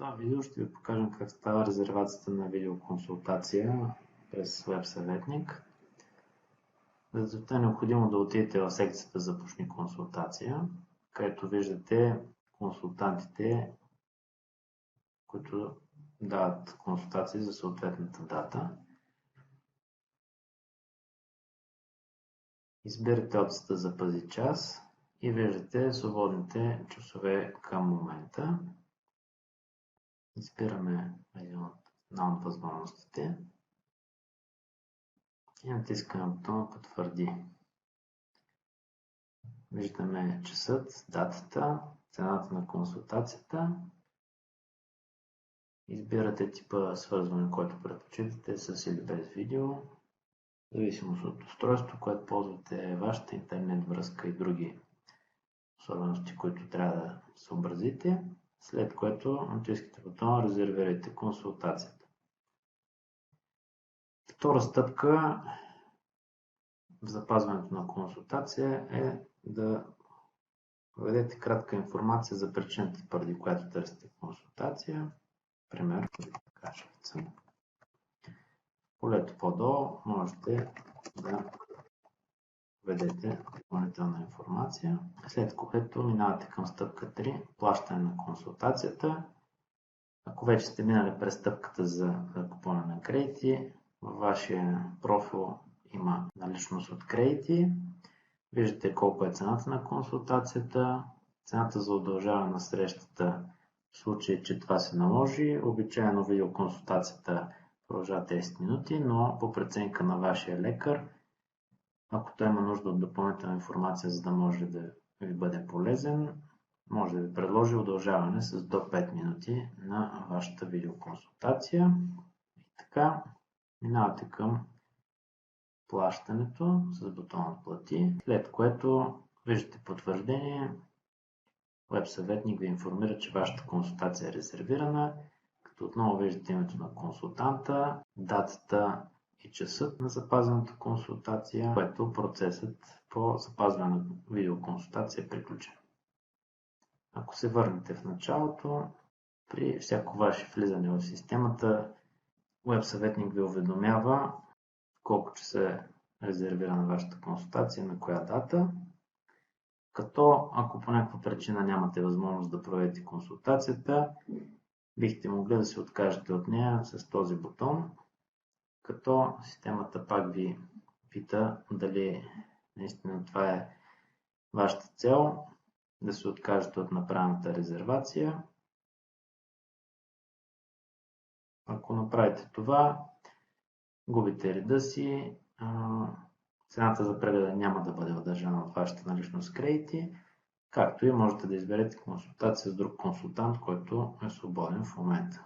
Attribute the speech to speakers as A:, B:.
A: това видео ще ви покажем как става резервацията на видеоконсултация през Web съветник. За това е необходимо да отидете в секцията Започни консултация, където виждате консултантите, които дават консултации за съответната дата. Изберете опцията Запази час и виждате свободните часове към момента. Избираме една от възможностите и натискаме бутона Потвърди. Виждаме часът, датата, цената на консултацията. Избирате типа свързване, който предпочитате, с или без видео. В зависимост от устройството, което ползвате, вашата интернет връзка и други особености, които трябва да съобразите, след което натискате бутона Резервирайте консултацията. Втора стъпка в запазването на консултация е да введете кратка информация за причината, поради която търсите консултация. Пример, кашлица. В полето по-долу можете да введете допълнителна информация, след което минавате към стъпка 3 плащане на консултацията. Ако вече сте минали през стъпката за купуване на кредити, във вашия профил има наличност от кредити. Виждате колко е цената на консултацията, цената за удължаване на срещата в случай, че това се наложи. Обичайно видеоконсултацията продължава 10 минути, но по преценка на вашия лекар, ако той има нужда от допълнителна информация, за да може да ви бъде полезен, може да ви предложи удължаване с до 5 минути на вашата видеоконсултация. И така, минавате към плащането с бутона Плати, след което виждате потвърждение. Web съветник ви информира, че вашата консултация е резервирана, като отново виждате името на консултанта, датата и часът на запазената консултация, което процесът по запазване на видеоконсултация е приключен. Ако се върнете в началото, при всяко ваше влизане в системата, Web съветник ви уведомява колко часа е резервирана вашата консултация, на коя дата, като ако по някаква причина нямате възможност да проведете консултацията, бихте могли да се откажете от нея с този бутон, като системата пак ви пита дали наистина това е вашата цел, да се откажете от направената резервация. Ако направите това, губите реда си, цената за прегледа няма да бъде удържана от вашата наличност кредити, както и можете да изберете консултация с друг консултант, който е свободен в момента.